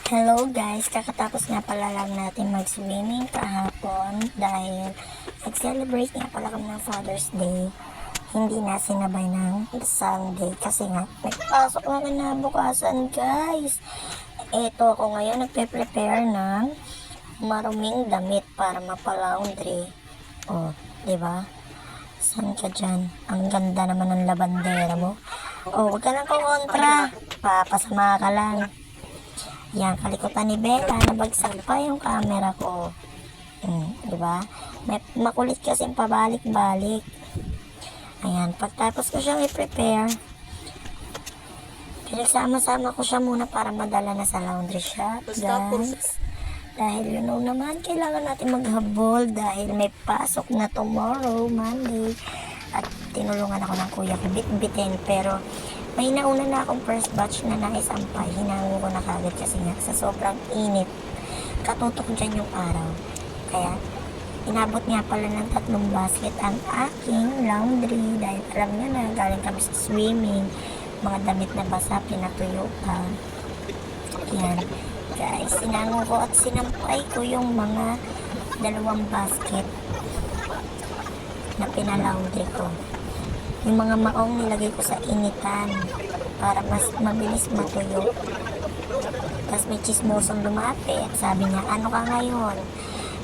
Hello guys, kakatapos nga pala lang natin mag-swimming kahapon dahil nag-celebrate nga pala kami ng Father's Day. Hindi na sinabay ng Sunday kasi nga nagpasok na kinabukasan guys. Eto ako ngayon nagpe-prepare ng maruming damit para mapalaundry. O, diba? Saan ka dyan? Ang ganda naman ng labandera mo. O, huwag ka nang kumontra. Papasama ka lang. Yan, kalikutan ni Bella, nabagsak pa yung camera ko. Diba? Makulit kasi pabalik-balik. Ayan, pagtapos ko siyang i-prepare, pinagsama-sama ko siya muna para madala na sa laundry shop, guys. Dahil you know naman, kailangan natin maghabol dahil may pasok na tomorrow, Monday. At tinulungan ako ng kuya ko bit-bitin, pero may nauna na akong first batch na naisampay. Hinango ko na kagad kasi nga sa sobrang init. Katutok dyan yung araw. Kaya, inabot nga pala ng 3 basket ang aking laundry. Dahil alam nyo na, galing kami sa swimming. Mga damit na basa, pinatuyo pa. Yan. Guys, sinango ko at sinampay ko yung mga 2 basket na pinalaundry ko. Yung mga maong nilagay ko sa initan para mas mabilis matuyo. Tapos may chismosong lumapit. Sabi niya, ano ka ngayon?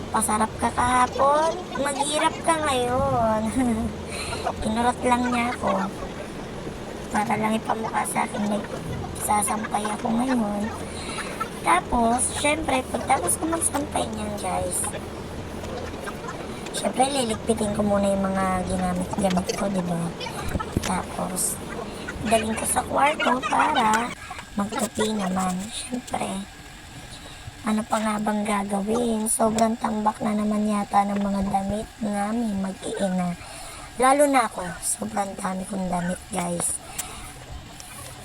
Pasarap ka kahapon? Maghirap ka ngayon. Inurot lang niya ako para lang ipamukha sa akin may sasampay ako ngayon. Tapos, syempre, pagtapos ko magsampay niyan guys, syempre, liligpitin ko muna yung mga ginamit-gamit ko, diba? Tapos, daling ko sa kwarto para magtupi naman. Syempre, ano pa nga bang gagawin? Sobrang tambak na naman yata ng mga damit namin mag-iina. Lalo na ako, sobrang dami kong damit, guys.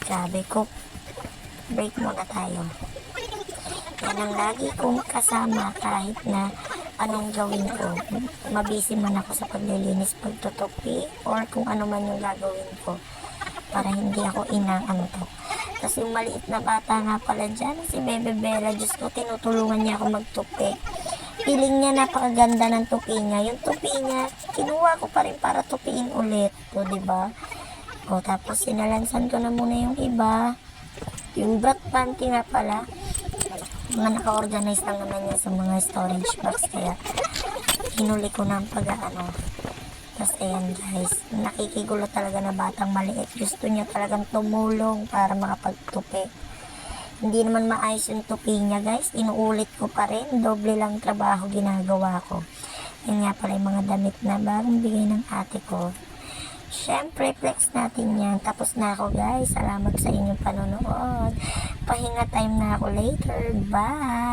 Sabi ko, break muna tayo. Yan ang lagi kong kasama kahit na anong gawin ko. Mabisi man ako sa paglilinis, pagtutupi, or kung ano man yung gagawin ko para hindi ako inaantok. Tapos yung maliit na bata nga pala dyan, si Bebe Bella, Diyos ko, tinutulungan niya ako magtupi. Feeling niya napakaganda ng tupi niya. Yung tupi niya, kinuha ko pa rin para tupiin ulit. O, diba? O, tapos sinalansan ko na muna yung iba. Yung brat panty nga pala, mga naka-organize lang naman yan sa mga storage box, kaya hinuli ko ng pag-ano. Tapos ayan guys, nakikigulo talaga na batang maliit, gusto niya talagang tumulong para makapagtupi. Hindi naman maayos yung tupi niya guys, inuulit ko pa rin, doble lang trabaho ginagawa ko. Yan nga pala yung mga damit na bagong bigay ng ate ko. Syempre, flex natin yan. Tapos na ako guys. Salamat sa inyong panonood. Pahinga time na ako later. Bye!